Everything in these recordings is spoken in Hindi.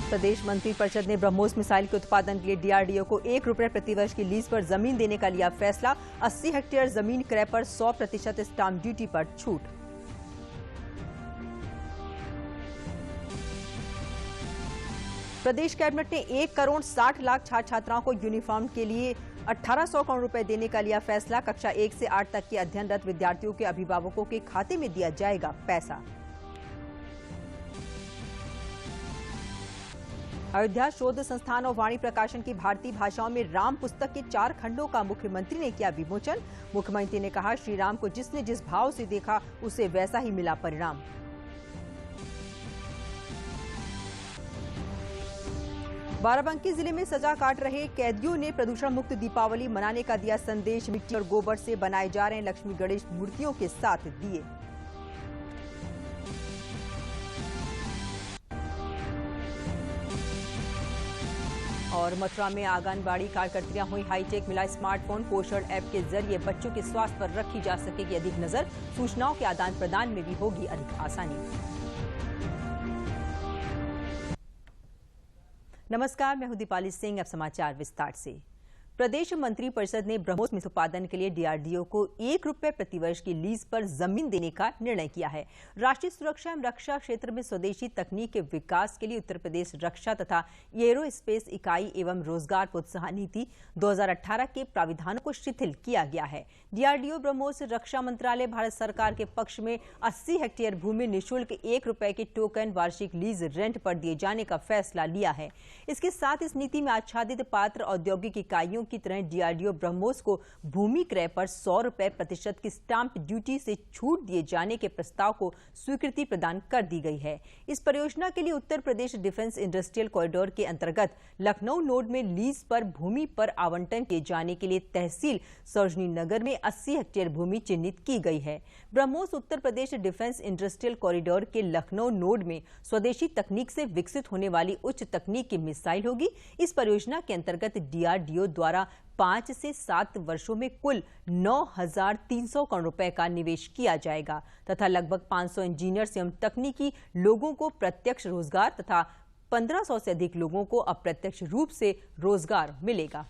प्रदेश मंत्रिपरिषद ने ब्रह्मोस मिसाइल के उत्पादन के लिए डीआरडीओ को 1 रुपये प्रतिवर्ष की लीज पर जमीन देने का लिया फैसला। 80 हेक्टेयर जमीन क्रय पर 100% स्टाम्प ड्यूटी पर छूट। प्रदेश कैबिनेट ने 1 करोड़ 60 लाख छात्र छात्राओं को यूनिफॉर्म के लिए 1800 करोड़ रुपए देने का लिया फैसला। कक्षा 1 से 8 तक के अध्ययनरत विद्यार्थियों के अभिभावकों के खाते में दिया जाएगा पैसा। अयोध्या शोध संस्थान और वाणी प्रकाशन की भारतीय भाषाओं में राम पुस्तक के 4 खंडों का मुख्यमंत्री ने किया विमोचन। मुख्यमंत्री ने कहा, श्री राम को जिसने जिस भाव से देखा उसे वैसा ही मिला परिणाम। बाराबंकी जिले में सजा काट रहे कैदियों ने प्रदूषण मुक्त दीपावली मनाने का दिया संदेश। मिट्टी और गोबर से बनाए जा रहे लक्ष्मी गणेश मूर्तियों के साथ दिए। और मथुरा में आंगनबाड़ी कार्यकर्तियां हुई हाईटेक, मिला स्मार्टफोन। पोषण ऐप के जरिए बच्चों के स्वास्थ्य पर रखी जा सकेगी अधिक नजर। सूचनाओं के आदान प्रदान में भी होगी अधिक आसानी। नमस्कार, मैं हूं दीपाली सिंह। अब समाचार विस्तार से। प्रदेश मंत्रिपरिषद ने ब्रह्मोस मिसाइल उत्पादन के लिए डीआरडीओ को 1 रुपये प्रतिवर्ष की लीज पर जमीन देने का निर्णय किया है। राष्ट्रीय सुरक्षा एवं रक्षा क्षेत्र में स्वदेशी तकनीक के विकास के लिए उत्तर प्रदेश रक्षा तथा एरोस्पेस इकाई एवं रोजगार प्रोत्साहन नीति 2018 के प्राविधानों को शिथिल किया गया है। डीआरडीओ ब्रह्मोस रक्षा मंत्रालय भारत सरकार के पक्ष में 80 हेक्टेयर भूमि निःशुल्क 1 रुपये के टोकन वार्षिक लीज रेंट पर दिए जाने का फैसला लिया है। इसके साथ इस नीति में आच्छादित पात्र औद्योगिक इकाइयों की तरह डीआरडीओ ब्रह्मोस को भूमि क्रय पर 100% की स्टाम्प ड्यूटी से छूट दिए जाने के प्रस्ताव को स्वीकृति प्रदान कर दी गई है। इस परियोजना के लिए Uttar Pradesh defence industrial corridor के अंतर्गत लखनऊ नोड में लीज पर भूमि पर आवंटन किए जाने के लिए तहसील सरोजनी नगर में 80 हेक्टेयर भूमि चिन्हित की गई है। BrahMos Uttar Pradesh defence industrial corridor के लखनऊ नोड में स्वदेशी तकनीक से विकसित होने वाली उच्च तकनीक की मिसाइल होगी। इस परियोजना के अंतर्गत डीआरडीओ द्वारा 5 से 7 वर्षों में कुल 9,300 करोड़ रुपए का निवेश किया जाएगा तथा लगभग 500 इंजीनियर्स एवं तकनीकी लोगों को प्रत्यक्ष रोजगार तथा 1500 से अधिक लोगों को अप्रत्यक्ष रूप से रोजगार मिलेगा।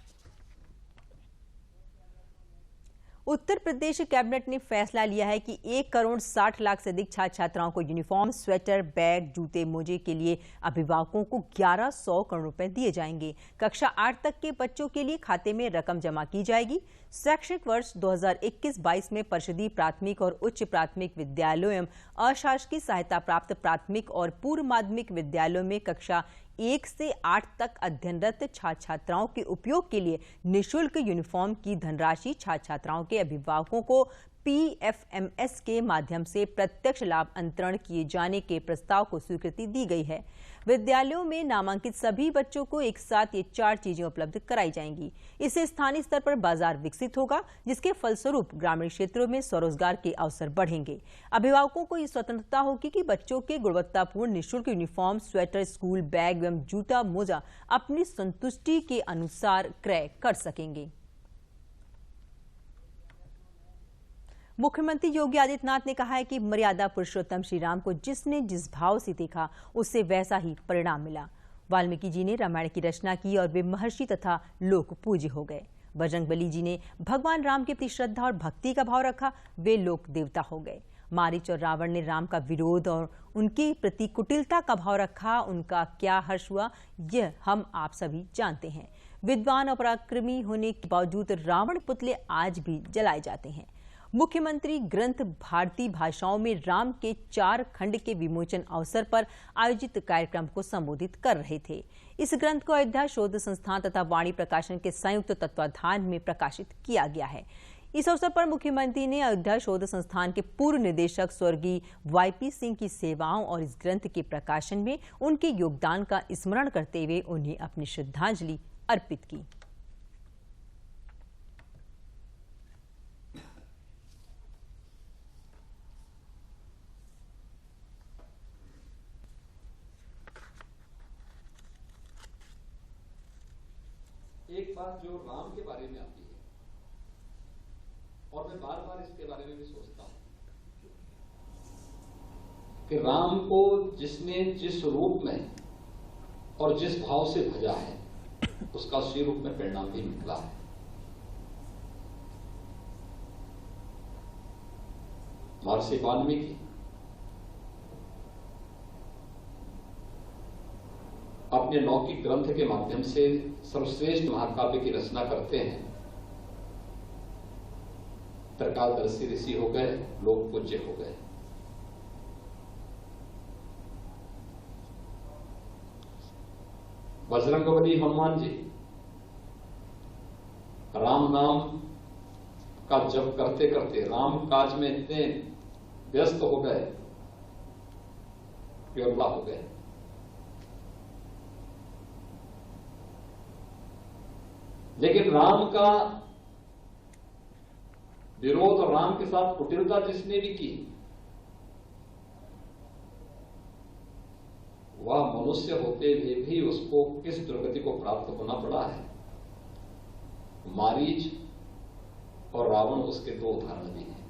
उत्तर प्रदेश कैबिनेट ने फैसला लिया है कि 1 करोड़ 60 लाख से अधिक छात्र छात्राओं को यूनिफॉर्म, स्वेटर, बैग, जूते, मोजे के लिए अभिभावकों को 1100 करोड़ रुपए दिए जाएंगे। कक्षा 8 तक के बच्चों के लिए खाते में रकम जमा की जाएगी। शैक्षणिक वर्ष 2021-22 में परिषदीय प्राथमिक और उच्च प्राथमिक विद्यालयों एवं अशासकीय सहायता प्राप्त प्राथमिक और पूर्व माध्यमिक विद्यालयों में कक्षा 1 से 8 तक अध्ययनरत छात्र छात्राओं के उपयोग के लिए निःशुल्क यूनिफॉर्म की धनराशि छात्र छात्राओं के अभिभावकों को पीएफएमएस के माध्यम से प्रत्यक्ष लाभ अंतरण किए जाने के प्रस्ताव को स्वीकृति दी गई है। विद्यालयों में नामांकित सभी बच्चों को एक साथ ये 4 चीजें उपलब्ध कराई जाएंगी। इससे स्थानीय स्तर पर बाजार विकसित होगा, जिसके फलस्वरूप ग्रामीण क्षेत्रों में स्वरोजगार के अवसर बढ़ेंगे। अभिभावकों को ये स्वतंत्रता होगी कि बच्चों के गुणवत्तापूर्ण निःशुल्क यूनिफॉर्म, स्वेटर, स्कूल बैग एवं जूता मोजा अपनी संतुष्टि के अनुसार क्रय कर सकेंगे। मुख्यमंत्री योगी आदित्यनाथ ने कहा है कि मर्यादा पुरुषोत्तम श्री राम को जिसने जिस भाव से देखा उससे वैसा ही परिणाम मिला। वाल्मीकि जी ने रामायण की रचना की और वे महर्षि तथा लोक पूज्य हो गए। बजरंगबली जी ने भगवान राम के प्रति श्रद्धा और भक्ति का भाव रखा, वे लोक देवता हो गए। मारीच और रावण ने राम का विरोध और उनके प्रति कुटिलता का भाव रखा, उनका क्या हर्ष हुआ यह हम आप सभी जानते हैं। विद्वान और पराक्रमी होने के बावजूद रावण पुतले आज भी जलाए जाते हैं। मुख्यमंत्री ग्रंथ भारतीय भाषाओं में राम के 4 खंड के विमोचन अवसर पर आयोजित कार्यक्रम को संबोधित कर रहे थे। इस ग्रंथ को अयोध्या शोध संस्थान तथा वाणी प्रकाशन के संयुक्त तत्वाधान में प्रकाशित किया गया है। इस अवसर पर मुख्यमंत्री ने अयोध्या शोध संस्थान के पूर्व निदेशक स्वर्गीय वाईपी सिंह की सेवाओं और इस ग्रंथ के प्रकाशन में उनके योगदान का स्मरण करते हुए उन्हें अपनी श्रद्धांजलि अर्पित की। एक बात जो राम के बारे में आती है और मैं बार बार इसके बारे में भी सोचता हूं कि राम को जिसने जिस रूप में और जिस भाव से भजा है उसका उसी रूप में परिणाम भी निकला है। महर्षि वाल्मीकि अपने लौकिक ग्रंथ के माध्यम से सर्वश्रेष्ठ महाकाव्य की रचना करते हैं। त्रिकालदर्शी ऋषि हो गए, लोक पूज्य हो गए। बजरंगबली हनुमान जी राम नाम का जप करते करते राम काज में इतने व्यस्त हो गए कि अल्लाह हो गए। लेकिन राम का विरोध और राम के साथ कुटिलता जिसने भी की वह मनुष्य होते हुए भी उसको किस दुर्गति को प्राप्त होना पड़ा है। मारीच और रावण उसके दो उदाहरण भी हैं।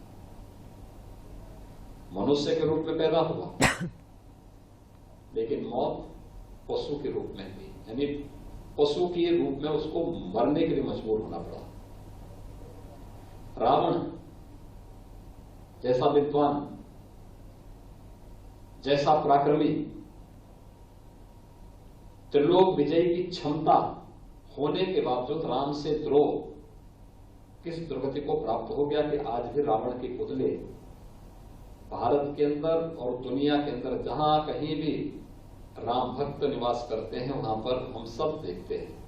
मनुष्य के रूप में पैदा हुआ लेकिन मौत पशु के रूप में हुई, यानी पशु के रूप में उसको मरने के लिए मजबूर होना पड़ा। रावण जैसा विद्वान, जैसा पराक्रमी, त्रिलोक विजय की क्षमता होने के बावजूद राम से द्रोह किस दुर्गति को प्राप्त हो गया कि आज भी रावण के पुतले भारत के अंदर और दुनिया के अंदर जहां कहीं भी राम भक्त निवास करते हैं वहां पर हम सब देखते हैं।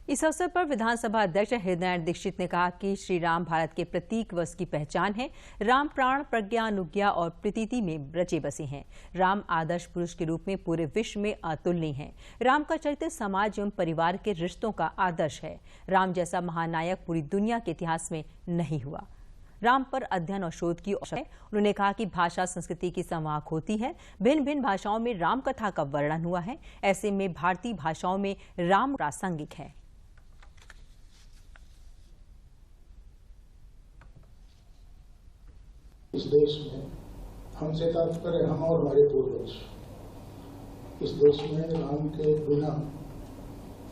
इस अवसर पर विधानसभा अध्यक्ष हृदय दीक्षित ने कहा कि श्री राम भारत के प्रतीक व उसकी पहचान है। राम प्राण, प्रज्ञा, अनुज्ञा और प्रतीति में रचे बसे हैं। राम आदर्श पुरुष के रूप में पूरे विश्व में अतुलनीय हैं। राम का चरित्र समाज एवं परिवार के रिश्तों का आदर्श है। राम जैसा महानायक पूरी दुनिया के इतिहास में नहीं हुआ। राम पर अध्ययन और शोध की आवश्यकता है। उन्होंने कहा कि भाषा संस्कृति की संवाहक होती है। भिन्न भिन्न भाषाओं में राम कथा का वर्णन हुआ है। ऐसे में भारतीय भाषाओं में राम प्रासंगिक है। इस देश में हमसे तात्पर्य हम और हमारे पूर्वज इस देश में राम के बिना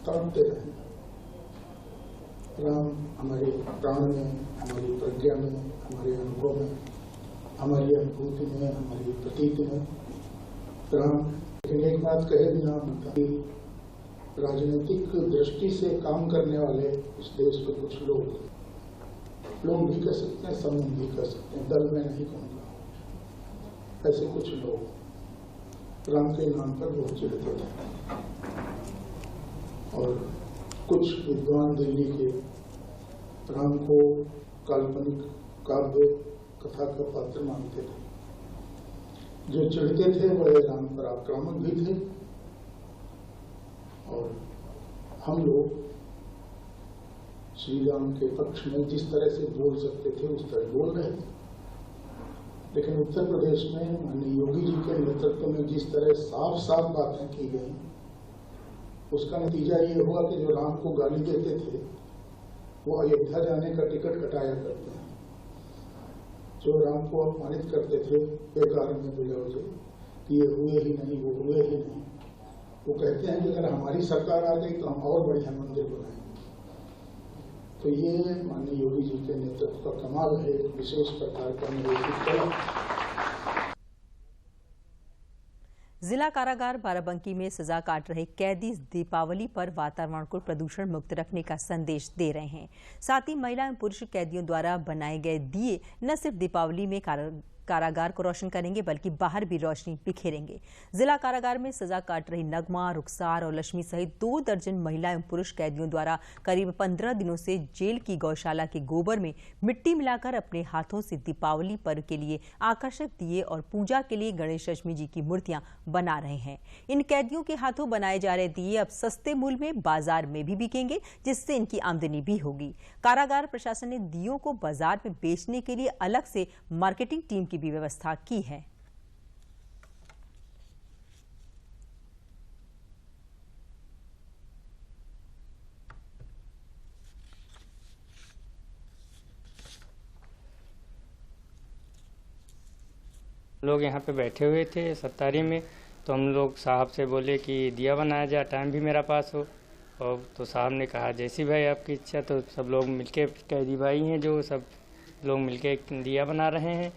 तड़पते रहे। राम हमारे प्राण में, हमारी प्रज्ञा में, हमारे अनुभव में, हमारी अनुभूति में, हमारी प्रतीति में राम। लेकिन एक बात कहे बिना कि राजनीतिक दृष्टि से काम करने वाले इस देश के कुछ लोग भी कह सकते हैं, समूह भी कह सकते हैं, दल में नहीं कहूँगा, ऐसे कुछ लोग राम के नाम पर बहुत चिढ़ते थे और कुछ विद्वान दिल्ली के राम को काल्पनिक काव्य कथा का पात्र मानते थे। जो चिढ़ते थे वह राम पर आक्रामक भी थे और हम लोग श्री राम के पक्ष में जिस तरह से बोल सकते थे उस तरह बोल रहे थे। लेकिन उत्तर प्रदेश में माननीय योगी जी के नेतृत्व में जिस तरह साफ साफ बातें की गई उसका नतीजा ये हुआ कि जो राम को गाली देते थे वो अयोध्या जाने का टिकट कटाया करते हैं। जो राम को अपमानित करते थे बेकार में बुझे कि ये हुए ही नहीं, वो हुए ही नहीं, वो कहते हैं कि अगर हमारी सरकार आ गई तो हम और बढ़िया मंदिर बनाएंगे। तो ये माननीय योगी जी के नेतृत्व का कमाल है, एक विशेष प्रकार का नेतृत्व। जिला कारागार बाराबंकी में सजा काट रहे कैदी दीपावली पर वातावरण को प्रदूषण मुक्त रखने का संदेश दे रहे हैं। साथ ही महिला एवं पुरुष कैदियों द्वारा बनाए गए दिए न सिर्फ दीपावली में कारागार को रोशन करेंगे बल्कि बाहर भी रोशनी बिखेरेंगे। जिला कारागार में सजा काट रही नगमा, रुखसार और लक्ष्मी सहित 2 दर्जन महिला एवं पुरुष कैदियों द्वारा करीब 15 दिनों से जेल की गौशाला के गोबर में मिट्टी मिलाकर अपने हाथों से दीपावली पर्व के लिए आकर्षक दिए और पूजा के लिए गणेश लक्ष्मी जी की मूर्तियां बना रहे हैं। इन कैदियों के हाथों बनाए जा रहे दिए अब सस्ते मूल्य में बाजार में भी बिकेंगे, जिससे इनकी आमदनी भी होगी। कारागार प्रशासन ने दियों को बाजार में बेचने के लिए अलग से मार्केटिंग टीम की भी व्यवस्था की है। लोग यहाँ पे बैठे हुए थे सत्तारी में, तो हम लोग साहब से बोले कि दिया बनाया जाए, टाइम भी मेरा पास हो। और तो साहब ने कहा जैसी भाई आपकी इच्छा। तो सब लोग मिलके, कैदी भाई हैं जो, सब लोग मिलके दिया बना रहे हैं।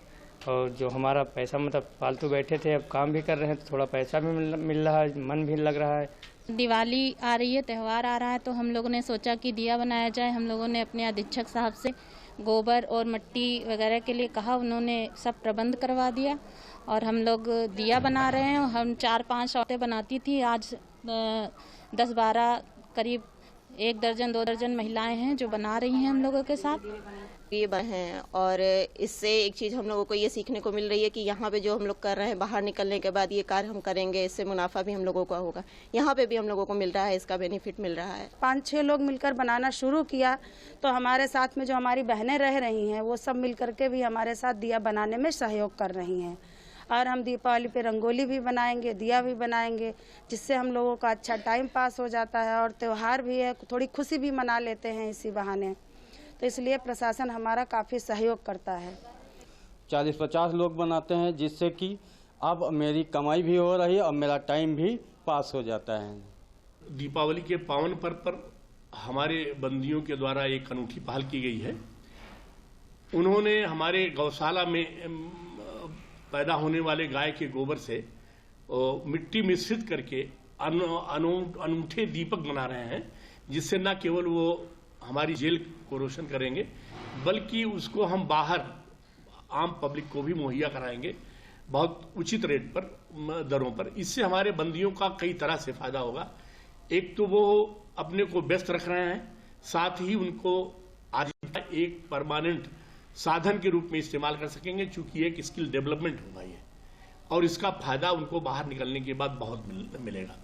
और जो हमारा पैसा मतलब फालतू बैठे थे, अब काम भी कर रहे हैं तो थोड़ा पैसा भी मिल रहा है, मन भी लग रहा है। दिवाली आ रही है, त्यौहार आ रहा है, तो हम लोगों ने सोचा कि दिया बनाया जाए। हम लोगों ने अपने अधीक्षक साहब से गोबर और मिट्टी वगैरह के लिए कहा, उन्होंने सब प्रबंध करवा दिया और हम लोग दिया बना रहे हैं। हम 4-5 औरतें बनाती थी, आज 10-12 करीब 1 दर्जन 2 दर्जन महिलाएं हैं जो बना रही हैं हम लोगों के साथ। ये हैं और इससे एक चीज़ हम लोगों को ये सीखने को मिल रही है कि यहाँ पे जो हम लोग कर रहे हैं, बाहर निकलने के बाद ये कार्य हम करेंगे, इससे मुनाफा भी हम लोगों का होगा। यहाँ पे भी हम लोगों को मिल रहा है, इसका बेनिफिट मिल रहा है। 5-6 लोग मिलकर बनाना शुरू किया तो हमारे साथ में जो हमारी बहनें रह रही हैं वो सब मिल करके भी हमारे साथ दिया बनाने में सहयोग कर रही हैं। और हम दीपावली पे रंगोली भी बनाएंगे, दिया भी बनाएंगे, जिससे हम लोगों का अच्छा टाइम पास हो जाता है और त्यौहार भी है, थोड़ी खुशी भी मना लेते हैं इसी बहाने। तो इसलिए प्रशासन हमारा काफ़ी सहयोग करता है। 40-50 लोग बनाते हैं, जिससे कि अब मेरी कमाई भी हो रही है और मेरा टाइम भी पास हो जाता है। दीपावली के पावन पर्व पर हमारे बंदियों के द्वारा एक अनूठी पहल की गई है। उन्होंने हमारे गौशाला में पैदा होने वाले गाय के गोबर से मिट्टी मिश्रित करके अनूठे दीपक बना रहे हैं, जिससे न केवल वो हमारी जेल को रोशन करेंगे बल्कि उसको हम बाहर आम पब्लिक को भी मुहैया कराएंगे बहुत उचित रेट पर, दरों पर। इससे हमारे बंदियों का कई तरह से फायदा होगा। एक तो वो अपने को व्यस्त रख रहे हैं, साथ ही उनको आजीविका एक परमानेंट साधन के रूप में इस्तेमाल कर सकेंगे, चूंकि एक स्किल डेवलपमेंट होगा ये, और इसका फायदा उनको बाहर निकलने के बाद बहुत मिलेगा।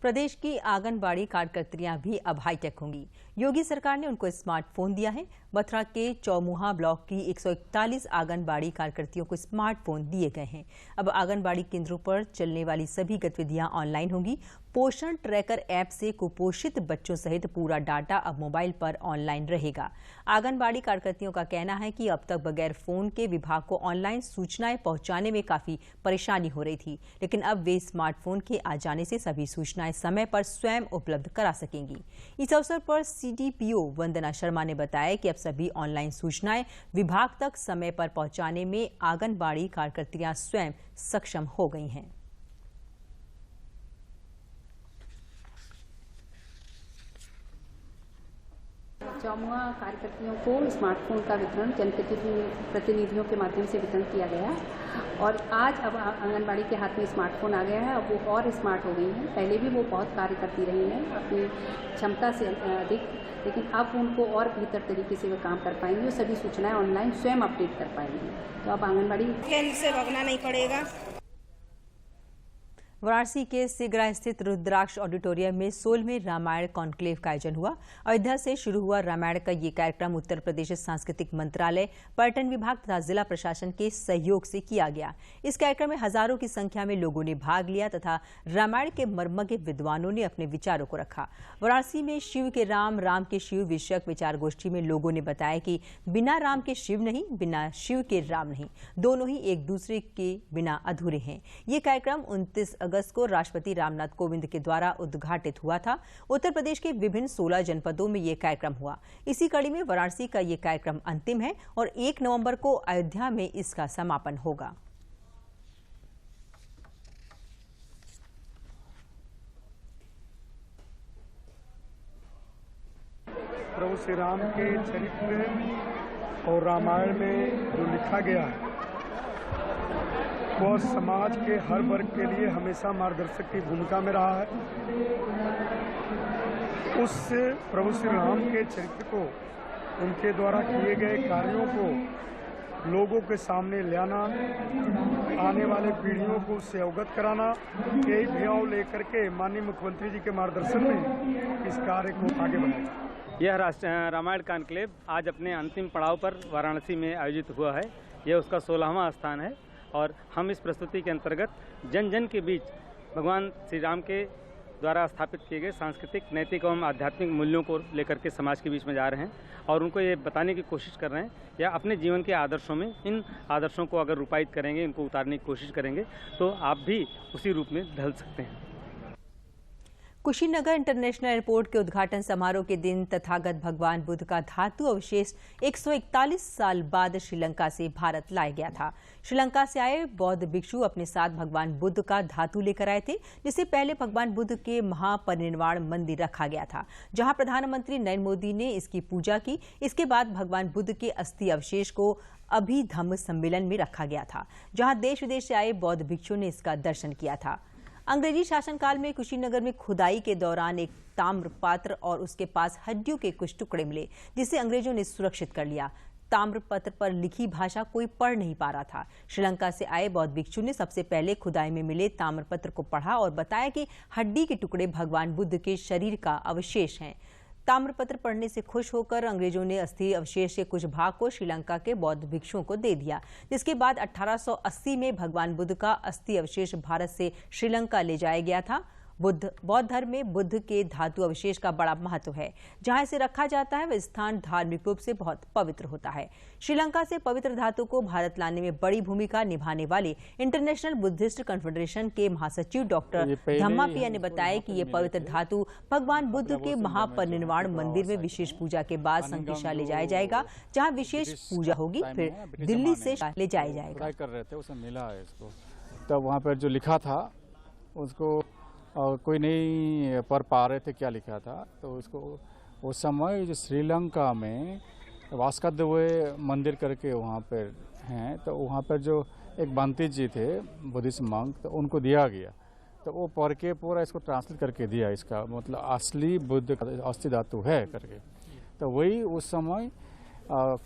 प्रदेश की आंगनबाड़ी कार्यकर्तियां भी अब हाईटेक होंगी। योगी सरकार ने उनको स्मार्टफोन दिया है। मथुरा के चौमुहा ब्लॉक की 141 आंगनबाड़ी कार्यकर्तियों को स्मार्टफोन दिए गए हैं। अब आंगनबाड़ी केंद्रों पर चलने वाली सभी गतिविधियां ऑनलाइन होंगी। पोषण ट्रैकर ऐप से कुपोषित बच्चों सहित पूरा डाटा अब मोबाइल पर ऑनलाइन रहेगा। आंगनबाड़ी कार्यकर्तियों का कहना है कि अब तक बगैर फोन के विभाग को ऑनलाइन सूचनाएं पहुंचाने में काफी परेशानी हो रही थी, लेकिन अब वे स्मार्टफोन के आ जाने से सभी सूचनाएं समय पर स्वयं उपलब्ध करा सकेंगी। इस अवसर पर सीडीपीओ वंदना शर्मा ने बताया कि अब सभी ऑनलाइन सूचनाएं विभाग तक समय पर पहुंचाने में आंगनबाड़ी कार्यकर्तियां स्वयं सक्षम हो गई हैं। चौमुहा कार्यकर्तियों को स्मार्टफोन का वितरण जनप्रतिनिधियों के माध्यम से वितरण किया गया और आज अब आंगनबाड़ी के हाथ में स्मार्टफोन आ गया है। अब वो और स्मार्ट हो गई हैं। पहले भी वो बहुत कार्य करती रही हैं अपनी क्षमता से अधिक, लेकिन अब उनको और बेहतर तरीके से वो काम कर पाएंगे और सभी सूचनाएं ऑनलाइन स्वयं अपडेट कर पाएंगे। तो अब आंगनबाड़ी खेल से भगना नहीं पड़ेगा। वाराणसी के सिगरा स्थित रुद्राक्ष ऑडिटोरियम में 16वें रामायण कॉन्क्लेव का आयोजन हुआ। अयोध्या से शुरू हुआ रामायण का ये कार्यक्रम उत्तर प्रदेश सांस्कृतिक मंत्रालय, पर्यटन विभाग तथा जिला प्रशासन के सहयोग से किया गया। इस कार्यक्रम में हजारों की संख्या में लोगों ने भाग लिया तथा रामायण के मर्मज्ञ विद्वानों ने अपने विचारों को रखा। वाराणसी में शिव के राम, राम के शिव विषयक विचार गोष्ठी में लोगों ने बताया कि बिना राम के शिव नहीं, बिना शिव के राम नहीं, दोनों ही एक दूसरे के बिना अधूरे हैं। ये कार्यक्रम 29 अगस्त को राष्ट्रपति रामनाथ कोविंद के द्वारा उद्घाटित हुआ था। उत्तर प्रदेश के विभिन्न 16 जनपदों में ये कार्यक्रम हुआ। इसी कड़ी में वाराणसी का ये कार्यक्रम अंतिम है और 1 नवंबर को अयोध्या में इसका समापन होगा। प्रभु श्री राम के चरित्र और रामायण में जो लिखा गया है वह समाज के हर वर्ग के लिए हमेशा मार्गदर्शक की भूमिका में रहा है। उस प्रभु श्री राम के चरित्र को, उनके द्वारा किए गए कार्यों को लोगों के सामने लाना, आने वाले पीढ़ियों को उससे अवगत कराना, यही भाव लेकर के माननीय मुख्यमंत्री जी के मार्गदर्शन में इस कार्य को आगे बढ़ाया। यह रामायण कॉन्क्लेव आज अपने अंतिम पड़ाव पर वाराणसी में आयोजित हुआ है। यह उसका 16वां स्थान है और हम इस प्रस्तुति के अंतर्गत जन जन के बीच भगवान श्री राम के द्वारा स्थापित किए गए सांस्कृतिक, नैतिक एवं आध्यात्मिक मूल्यों को लेकर के समाज के बीच में जा रहे हैं और उनको ये बताने की कोशिश कर रहे हैं या अपने जीवन के आदर्शों में इन आदर्शों को अगर रूपायित करेंगे, इनको उतारने की कोशिश करेंगे तो आप भी उसी रूप में ढल सकते हैं। कुशीनगर इंटरनेशनल एयरपोर्ट के उद्घाटन समारोह के दिन तथागत भगवान बुद्ध का धातु अवशेष 141 साल बाद श्रीलंका से भारत लाया गया था। श्रीलंका से आए बौद्ध भिक्षु अपने साथ भगवान बुद्ध का धातु लेकर आए थे, जिससे पहले भगवान बुद्ध के महापरिनिर्वाण मंदिर रखा गया था, जहां प्रधानमंत्री नरेंद्र मोदी ने इसकी पूजा की। इसके बाद भगवान बुद्ध के अस्थि अवशेष को अभिधम्म सम्मेलन में रखा गया था, जहां देश विदेश से आए बौद्ध भिक्षुओं ने इसका दर्शन किया था। अंग्रेजी शासनकाल में कुशीनगर में खुदाई के दौरान एक ताम्र पात्र और उसके पास हड्डियों के कुछ टुकड़े मिले, जिसे अंग्रेजों ने सुरक्षित कर लिया। ताम्र पत्र पर लिखी भाषा कोई पढ़ नहीं पा रहा था। श्रीलंका से आए बौद्ध भिक्षु ने सबसे पहले खुदाई में मिले ताम्र पत्र को पढ़ा और बताया कि हड्डी के टुकड़े भगवान बुद्ध के शरीर का अवशेष हैं। ताम्रपत्र पढ़ने से खुश होकर अंग्रेजों ने अस्थि अवशेष के कुछ भाग को श्रीलंका के बौद्ध भिक्षुओं को दे दिया, जिसके बाद 1880 में भगवान बुद्ध का अस्थि अवशेष भारत से श्रीलंका ले जाया गया था। बौद्ध धर्म में बुद्ध के धातु अवशेष का बड़ा महत्व है। जहां इसे रखा जाता है वह स्थान धार्मिक रूप से बहुत पवित्र होता है। श्रीलंका से पवित्र धातु को भारत लाने में बड़ी भूमिका निभाने वाले इंटरनेशनल बुद्धिस्ट कन्फेडरेशन के महासचिव डॉक्टर धम्मापिया ने बताया कि ये पवित्र धातु भगवान बुद्ध के महापरिनिर्वाण मंदिर में विशेष पूजा के बाद संकिशा ले जाया जाएगा, जहाँ विशेष पूजा होगी, फिर दिल्ली से ले जाया जाएगा। कर रहे थे, उसे मिला है इसको, तब वहाँ पर जो लिखा था उसको कोई नहीं पढ़ पा रहे थे क्या लिखा था, तो उसको उस समय जो श्रीलंका में वास्कदवे मंदिर करके वहाँ पर हैं, तो वहाँ पर जो एक बांती जी थे बुद्धिस्ट मंक, तो उनको दिया गया, तो वो पढ़ के पूरा इसको ट्रांसलेट करके दिया, इसका मतलब असली बुद्ध अस्थि धातु है करके। तो वही उस समय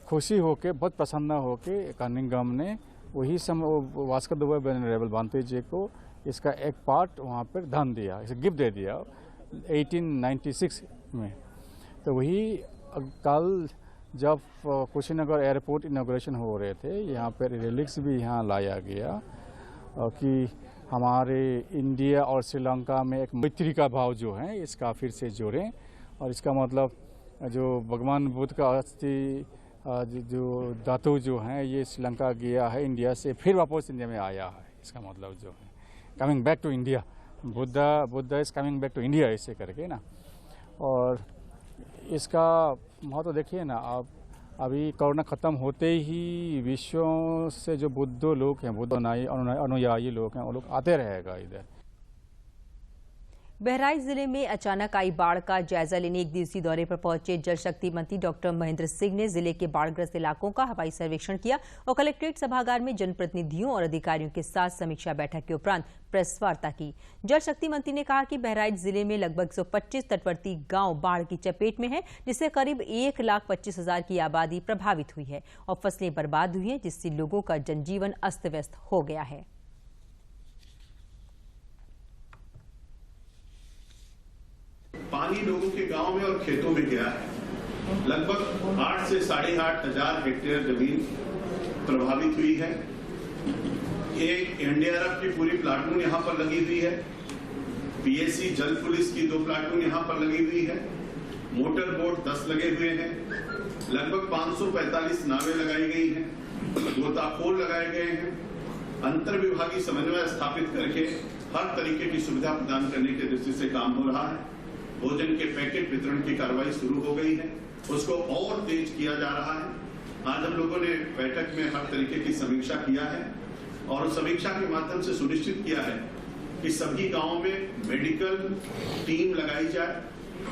खुशी होके, बहुत प्रसन्न होके कनिंघम ने वही समय वास्कदवे वेनरेबल बांती जी को इसका एक पार्ट वहाँ पर धन दिया, इसे गिफ्ट दे दिया 1896 में। तो वही कल जब कुशीनगर एयरपोर्ट इनॉग्रेशन हो रहे थे, यहाँ पर रिलिक्स भी यहाँ लाया गया कि हमारे इंडिया और श्रीलंका में एक मैत्री का भाव जो है इसका फिर से जोड़ें, और इसका मतलब जो भगवान बुद्ध का अस्थि जो धातु जो है ये श्रीलंका गया है इंडिया से, फिर वापस इंडिया में आया है, इसका मतलब जो है coming back to India, Buddha is coming back to India, ऐसे करके ना। और इसका महत्व देखिए ना, आप अभी कोरोना ख़त्म होते ही विश्व से जो बुद्ध लोग हैं, बुद्ध अनुयायी लोग हैं, वो लोग आते रहेगा इधर। बहराइच जिले में अचानक आई बाढ़ का जायजा लेने एक दिवसीय दौरे पर पहुंचे जल शक्ति मंत्री डॉक्टर महेंद्र सिंह ने जिले के बाढ़ग्रस्त इलाकों का हवाई सर्वेक्षण किया और कलेक्ट्रेट सभागार में जनप्रतिनिधियों और अधिकारियों के साथ समीक्षा बैठक के उपरांत प्रेस वार्ता की। जल शक्ति मंत्री ने कहा कि बहराइच जिले में लगभग 125 तटवर्ती गांव बाढ़ की चपेट में है, जिससे करीब 1,25,000 की आबादी प्रभावित हुई है और फसलें बर्बाद हुई हैं, जिससे लोगों का जनजीवन अस्त व्यस्त हो गया है। पानी लोगों के गांव में और खेतों में गया है। लगभग 8 से 8,500 हेक्टेयर जमीन प्रभावित हुई है। एक एनडीआरएफ की पूरी प्लाटून यहां पर लगी हुई है। पीएसी जल पुलिस की 2 प्लाटून यहां पर लगी हुई है। मोटर बोट 10 लगे हुए हैं। लगभग 545 नावें लगाई गई हैं। गोताखोर लगाए गए हैं। अंतर विभागीय समन्वय स्थापित करके हर तरीके की सुविधा प्रदान करने की दृष्टि से काम हो रहा है। भोजन के पैकेट वितरण की कार्रवाई शुरू हो गई है, उसको और तेज किया जा रहा है। आज हम लोगों ने बैठक में हर तरीके की समीक्षा किया है और उस समीक्षा के माध्यम से सुनिश्चित किया है कि सभी गांवों में मेडिकल टीम लगाई जाए,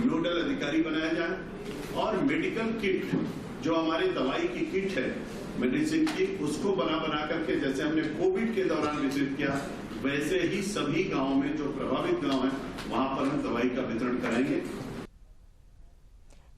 नोडल अधिकारी बनाया जाए और मेडिकल किट जो हमारी दवाई की किट है मेडिसिन की, उसको बना करके जैसे हमने कोविड के दौरान वितरित किया, वैसे ही सभी गांवों में जो प्रभावित गांव हैं वहां पर हम दवाई का वितरण करेंगे।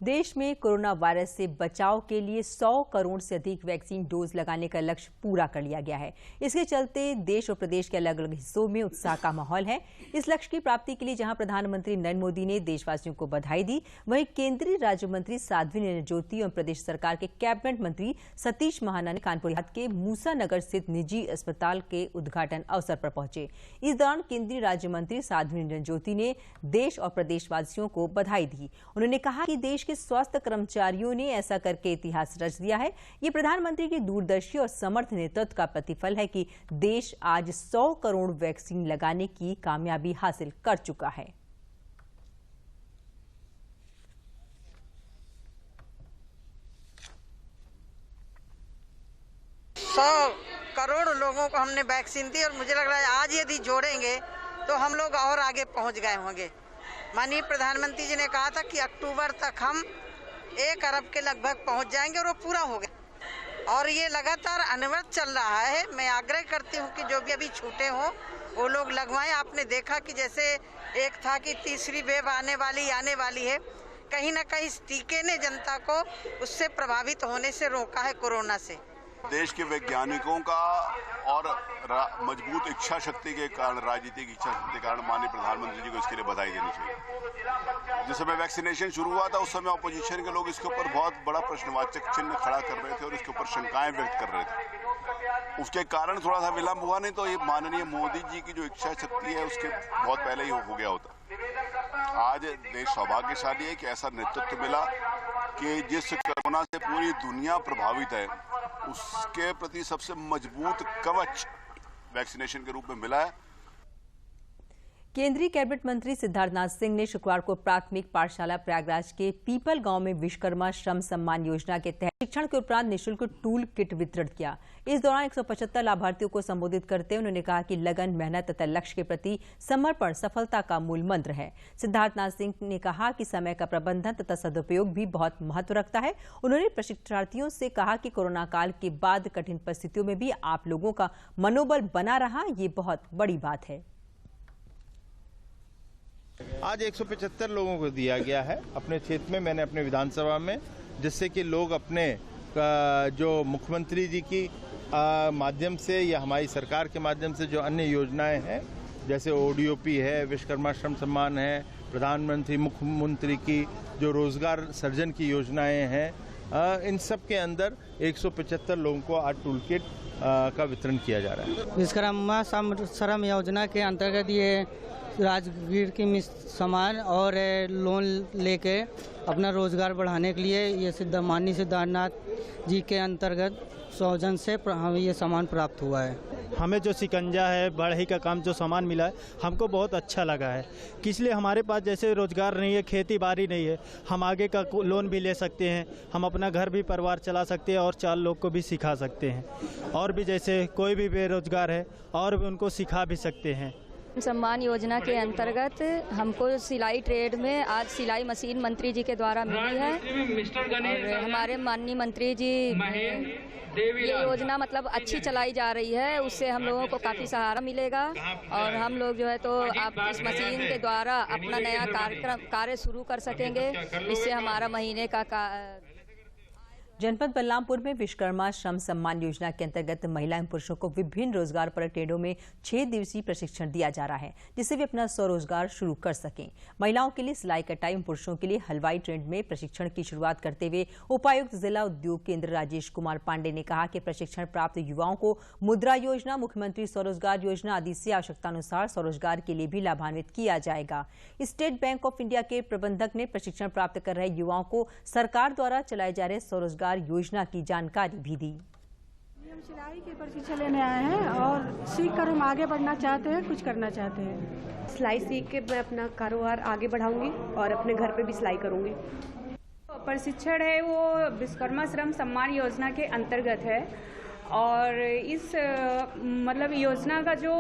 देश में कोरोना वायरस से बचाव के लिए 100 करोड़ से अधिक वैक्सीन डोज लगाने का लक्ष्य पूरा कर लिया गया है। इसके चलते देश और प्रदेश के अलग अलग हिस्सों में उत्साह का माहौल है। इस लक्ष्य की प्राप्ति के लिए जहां प्रधानमंत्री नरेंद्र मोदी ने देशवासियों को बधाई दी, वहीं केंद्रीय राज्य मंत्री साध्वी निरंजन ज्योति और प्रदेश सरकार के कैबिनेट मंत्री सतीश महाना ने कानपुर देहात के मूसा नगर स्थित निजी अस्पताल के उद्घाटन अवसर पर पहुंचे। इस दौरान केंद्रीय राज्य मंत्री साध्वी निरंजन ज्योति ने देश और प्रदेशवासियों को बधाई दी। उन्होंने कहा कि देश के स्वास्थ्य कर्मचारियों ने ऐसा करके इतिहास रच दिया है। ये प्रधानमंत्री की दूरदर्शी और समर्थ नेतृत्व का प्रतिफल है कि देश आज 100 करोड़ वैक्सीन लगाने की कामयाबी हासिल कर चुका है। 100 करोड़ लोगों को हमने वैक्सीन दी और मुझे लग रहा है आज यदि जोड़ेंगे तो हम लोग और आगे पहुंच गए होंगे। माननीय प्रधानमंत्री जी ने कहा था कि अक्टूबर तक हम 1 अरब के लगभग पहुंच जाएंगे और वो पूरा हो गया और ये लगातार अनवरत चल रहा है। मैं आग्रह करती हूं कि जो भी अभी छूटे हों वो लोग लगवाएं। आपने देखा कि जैसे एक था कि तीसरी वेव आने वाली है, कहीं ना कहीं इस टीके ने जनता को उससे प्रभावित होने से रोका है कोरोना से। देश के वैज्ञानिकों का और मजबूत इच्छा शक्ति के कारण, राजनीतिक इच्छा शक्ति के कारण माननीय प्रधानमंत्री जी को इसके लिए बधाई देनी चाहिए। जिस समय वैक्सीनेशन शुरू हुआ था उस समय अपोजिशन के लोग इसके ऊपर बहुत बड़ा प्रश्नवाचक चिन्ह खड़ा कर रहे थे और इसके ऊपर शंकाएं व्यक्त कर रहे थे। उसके कारण थोड़ा सा विलंब हुआ, नहीं तो ये माननीय मोदी जी की जो इच्छा शक्ति है उसके बहुत पहले ही हो गया होता। आज देश सौभाग्यशाली है कि ऐसा नेतृत्व मिला कि जिस कोरोना से पूरी दुनिया प्रभावित है उसके प्रति सबसे मजबूत कवच वैक्सीनेशन के रूप में मिला है। केंद्रीय कैबिनेट मंत्री सिद्धार्थनाथ सिंह ने शुक्रवार को प्राथमिक पाठशाला प्रयागराज के पीपल गांव में विश्वकर्मा श्रम सम्मान योजना के तहत शिक्षण के उपरांत निःशुल्क टूल किट वितरण किया। इस दौरान 175 लाभार्थियों को संबोधित करते हुए उन्होंने कहा कि लगन, मेहनत तथा लक्ष्य के प्रति समर्पण सफलता का मूल मंत्र है। सिद्धार्थनाथ सिंह ने कहा कि समय का प्रबंधन तथा सदुपयोग भी बहुत महत्व रखता है। उन्होंने प्रशिक्षणार्थियों से कहा कि कोरोना काल के बाद कठिन परिस्थितियों में भी आप लोगों का मनोबल बना रहा, ये बहुत बड़ी बात है। आज 175 लोगों को दिया गया है अपने क्षेत्र में, मैंने अपने विधानसभा में, जिससे कि लोग अपने जो मुख्यमंत्री जी की माध्यम से या हमारी सरकार के माध्यम से जो अन्य योजनाएं हैं, जैसे ओडीओपी है, विश्वकर्मा श्रम सम्मान है, प्रधानमंत्री मुख्यमंत्री की जो रोजगार सर्जन की योजनाएं हैं, इन सब के अंदर 175 लोगों को आज टूल किट का वितरण किया जा रहा है। विश्वकर्मा श्रम योजना के अंतर्गत ये राजगीर की सामान और लोन लेके अपना रोजगार बढ़ाने के लिए ये माननीय सिद्धार्थनाथ जी के अंतर्गत सौजन से हमें ये सामान प्राप्त हुआ है। हमें जो शिकंजा है, बढ़ई का काम जो सामान मिला है हमको बहुत अच्छा लगा है, कि इसलिए हमारे पास जैसे रोजगार नहीं है, खेती बाड़ी नहीं है, हम आगे का लोन भी ले सकते हैं, हम अपना घर भी परिवार चला सकते हैं और 4 लोग को भी सिखा सकते हैं। और भी जैसे कोई भी बेरोजगार है और भी उनको सिखा भी सकते हैं। सम्मान योजना के अंतर्गत हमको सिलाई ट्रेड में आज सिलाई मशीन मंत्री जी के द्वारा मिली है और हमारे माननीय मंत्री जी ये योजना मतलब अच्छी चलाई जा रही है, उससे हम लोगों को काफ़ी सहारा मिलेगा और हम लोग जो है तो आप इस मशीन के द्वारा अपना नया कार्य शुरू कर सकेंगे। इससे हमारा महीने का जनपद बलरामपुर में विश्वकर्मा श्रम सम्मान योजना के अंतर्गत महिला एवं पुरुषों को विभिन्न रोजगार परक ट्रेडों में 6 दिवसीय प्रशिक्षण दिया जा रहा है, जिससे वे अपना स्वरोजगार शुरू कर सकें। महिलाओं के लिए सिलाई कटाई एवं पुरुषों के लिए हलवाई ट्रेड में प्रशिक्षण की शुरुआत करते हुए उपायुक्त जिला उद्योग केंद्र राजेश कुमार पांडे ने कहा कि प्रशिक्षण प्राप्त युवाओं को मुद्रा योजना, मुख्यमंत्री स्वरोजगार योजना आदि से आवश्यकतानुसार स्वरोजगार के लिए भी लाभान्वित किया जाएगा। स्टेट बैंक ऑफ इंडिया के प्रबंधक ने प्रशिक्षण प्राप्त कर रहे युवाओं को सरकार द्वारा चलाए जा रहे स्वरोजगार योजना की जानकारी भी दी। हम सिलाई के प्रशिक्षण लेने आए हैं और सीखकर हम आगे बढ़ना चाहते हैं, कुछ करना चाहते हैं। सिलाई सीख के मैं अपना कारोबार आगे बढ़ाऊंगी और अपने घर पे भी सिलाई करूंगी। प्रशिक्षण है वो विश्वकर्मा श्रम सम्मान योजना के अंतर्गत है और इस मतलब योजना का जो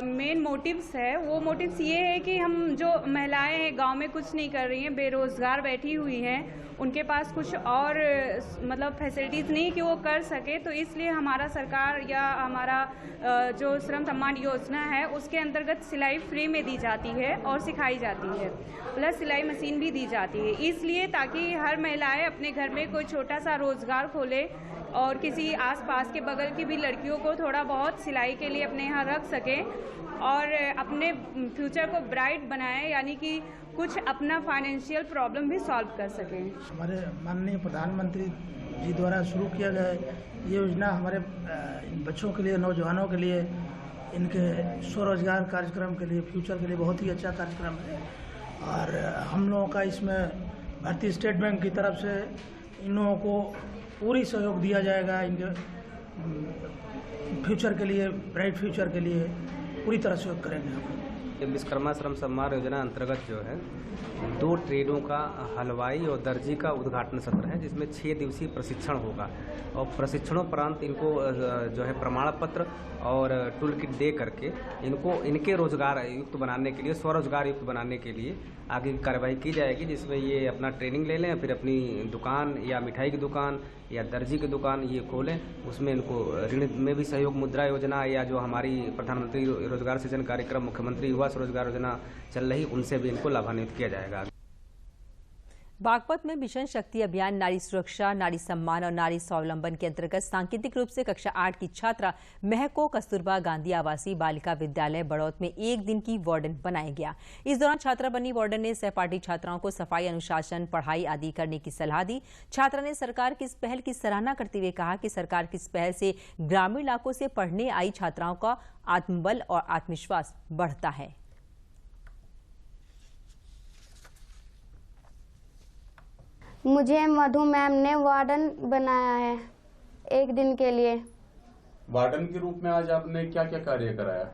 मेन मोटिव्स है वो मोटिव्स ये है कि हम जो महिलाएं हैं गांव में कुछ नहीं कर रही हैं, बेरोज़गार बैठी हुई हैं, उनके पास कुछ और मतलब फैसिलिटीज़ नहीं कि वो कर सके, तो इसलिए हमारा सरकार या हमारा जो श्रम सम्मान योजना है उसके अंतर्गत सिलाई फ्री में दी जाती है और सिखाई जाती है, प्लस सिलाई मशीन भी दी जाती है, इसलिए ताकि हर महिलाएं अपने घर में कोई छोटा सा रोज़गार खोले और किसी आसपास के बगल की भी लड़कियों को थोड़ा बहुत सिलाई के लिए अपने यहाँ रख सकें और अपने फ्यूचर को ब्राइट बनाएं, यानी कि कुछ अपना फाइनेंशियल प्रॉब्लम भी सॉल्व कर सकें। हमारे माननीय प्रधानमंत्री जी द्वारा शुरू किया गया ये योजना हमारे बच्चों के लिए, नौजवानों के लिए, इनके स्वरोजगार कार्यक्रम के लिए, फ्यूचर के लिए बहुत ही अच्छा कार्यक्रम है और हम लोगों का इसमें भारतीय स्टेट बैंक की तरफ से इन लोगों को पूरी सहयोग दिया जाएगा। इनके फ्यूचर के लिए, ब्राइट फ्यूचर के लिए पूरी तरह सहयोग करेंगे हम। विश्वकर्मा श्रम सम्मान योजना अंतर्गत जो है 2 ट्रेडों का हलवाई और दर्जी का उद्घाटन सत्र है, जिसमें 6 दिवसीय प्रशिक्षण होगा और प्रशिक्षणोपरांत इनको जो है प्रमाण पत्र और टूल किट दे करके इनको इनके रोजगार युक्त बनाने के लिए, स्वरोजगार युक्त बनाने के लिए आगे की कार्रवाई की जाएगी, जिसमें ये अपना ट्रेनिंग ले लें, फिर अपनी दुकान या मिठाई की दुकान या दर्जी की दुकान ये खोलें। उसमें इनको ऋण में भी सहयोग मुद्रा योजना या जो हमारी प्रधानमंत्री रोजगार सृजन कार्यक्रम, मुख्यमंत्री युवा स्वरोजगार योजना चल रही, उनसे भी इनको लाभान्वित किया जाएगा। बागपत में मिशन शक्ति अभियान नारी सुरक्षा, नारी सम्मान और नारी स्वावलंबन के अंतर्गत सांकेतिक रूप से कक्षा 8 की छात्रा महको कस्तूरबा गांधी आवासीय बालिका विद्यालय बड़ौत में एक दिन की वार्डन बनाया गया। इस दौरान छात्रा बनी वार्डन ने सहपाठी छात्राओं को सफाई, अनुशासन, पढ़ाई आदि करने की सलाह दी। छात्रा ने सरकार की इस पहल की सराहना करते हुए कहा कि सरकार की इस पहल से ग्रामीण इलाकों से पढ़ने आई छात्राओं का आत्मबल और आत्मविश्वास बढ़ता है। मुझे मधु मैम ने वार्डन बनाया है एक दिन के लिए। वार्डन के रूप में आज आपने क्या क्या कार्य कराया?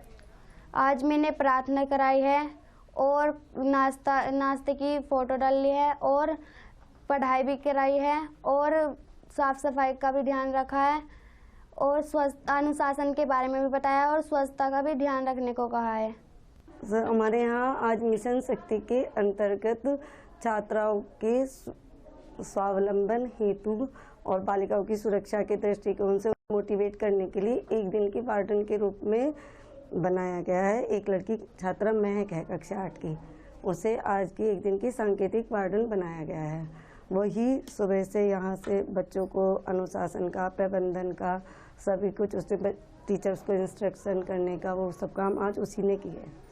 आज मैंने प्रार्थना कराई है और नाश्ते की फोटो डाली है और पढ़ाई भी कराई है और साफ सफाई का भी ध्यान रखा है और अनुशासन के बारे में भी बताया और स्वच्छता का भी ध्यान रखने को कहा है। सर, हमारे यहाँ आज मिशन शक्ति के अंतर्गत छात्राओं के स्वावलंबन हेतु और बालिकाओं की सुरक्षा के दृष्टिकोण से मोटिवेट करने के लिए एक दिन की वार्डन के रूप में बनाया गया है। एक लड़की छात्रा महक है कक्षा 8 की, उसे आज की एक दिन की सांकेतिक वार्डन बनाया गया है। वही सुबह से यहाँ से बच्चों को अनुशासन का, प्रबंधन का, सभी कुछ उसने टीचर्स को इंस्ट्रक्शन करने का, वो सब काम आज उसी ने किया है।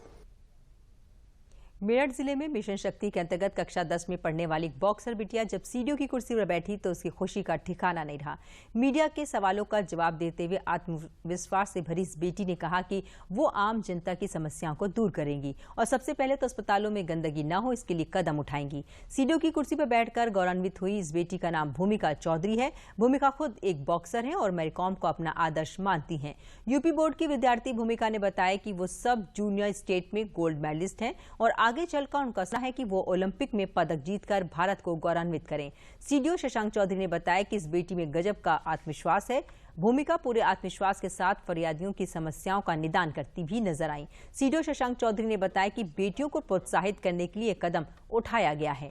मेरठ जिले में मिशन शक्ति के अंतर्गत कक्षा 10 में पढ़ने वाली बॉक्सर बिटिया जब सीडीओ की कुर्सी पर बैठी तो उसकी खुशी का ठिकाना नहीं रहा। मीडिया के सवालों का जवाब देते हुए आत्मविश्वास से भरी इस बेटी ने कहा कि वो आम जनता की समस्याओं को दूर करेंगी और सबसे पहले तो अस्पतालों में गंदगी न हो इसके लिए कदम उठाएंगी। सीडीओ की कुर्सी पर बैठकर गौरवान्वित हुई इस बेटी का नाम भूमिका चौधरी है। भूमिका खुद एक बॉक्सर है और मैरीकॉम को अपना आदर्श मानती हैं। यूपी बोर्ड की विद्यार्थी भूमिका ने बताया कि वो सब जूनियर स्टेट में गोल्ड मेडलिस्ट हैं और आगे चलकर उनका सपना है कि वो ओलंपिक में पदक जीतकर भारत को गौरवान्वित करें। सीडीओ शशांक चौधरी ने बताया कि इस बेटी में गजब का आत्मविश्वास है। भूमिका पूरे आत्मविश्वास के साथ फरियादियों की समस्याओं का निदान करती भी नजर आई। सीडीओ शशांक चौधरी ने बताया कि बेटियों को प्रोत्साहित करने के लिए कदम उठाया गया है।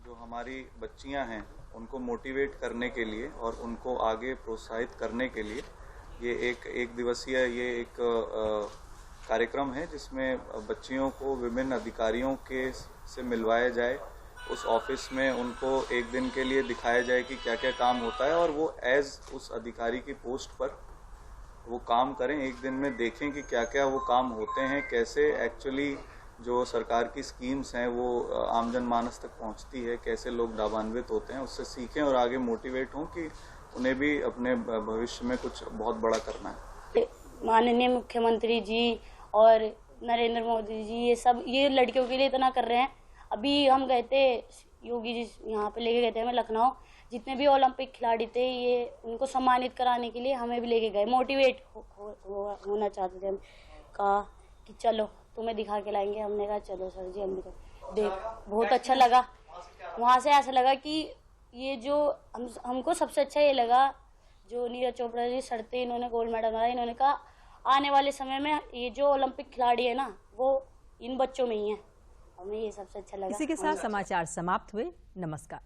जो हमारी बच्चियां हैं उनको मोटिवेट करने के लिए और उनको आगे प्रोत्साहित करने के लिए ये एक दिवसीय एक कार्यक्रम है जिसमें बच्चियों को विभिन्न अधिकारियों के से मिलवाया जाए। उस ऑफिस में उनको एक दिन के लिए दिखाया जाए कि क्या क्या काम होता है और वो एज उस अधिकारी की पोस्ट पर वो काम करें। एक दिन में देखें कि क्या क्या वो काम होते हैं, कैसे एक्चुअली जो सरकार की स्कीम्स हैं वो आम जनमानस तक पहुंचती है, कैसे लोग लाभान्वित होते हैं, उससे सीखें और आगे मोटिवेट हों कि उन्हें भी अपने भविष्य में कुछ बहुत बड़ा करना है। माननीय मुख्यमंत्री जी और नरेंद्र मोदी जी ये लड़कियों के लिए इतना कर रहे हैं। अभी हम गए थे, योगी जी यहाँ पे लेके गए थे हमें लखनऊ, जितने भी ओलंपिक खिलाड़ी थे ये उनको सम्मानित कराने के लिए हमें भी लेके गए। मोटिवेट होना चाहते थे हम, कहा कि चलो तुम्हें दिखा के लाएंगे। हमने कहा चलो सर जी, हम भी देख बहुत अच्छा लगा। वहाँ से ऐसा लगा कि ये जो हमको सबसे अच्छा ये लगा जो नीरज चोपड़ा जी सड़ते इन्होंने गोल्ड मेडल बनाया। इन्होंने कहा आने वाले समय में ये जो ओलंपिक खिलाड़ी है ना वो इन बच्चों में ही है। हमें ये सबसे अच्छा लगा। इसी के साथ समाचार समाप्त हुए। नमस्कार।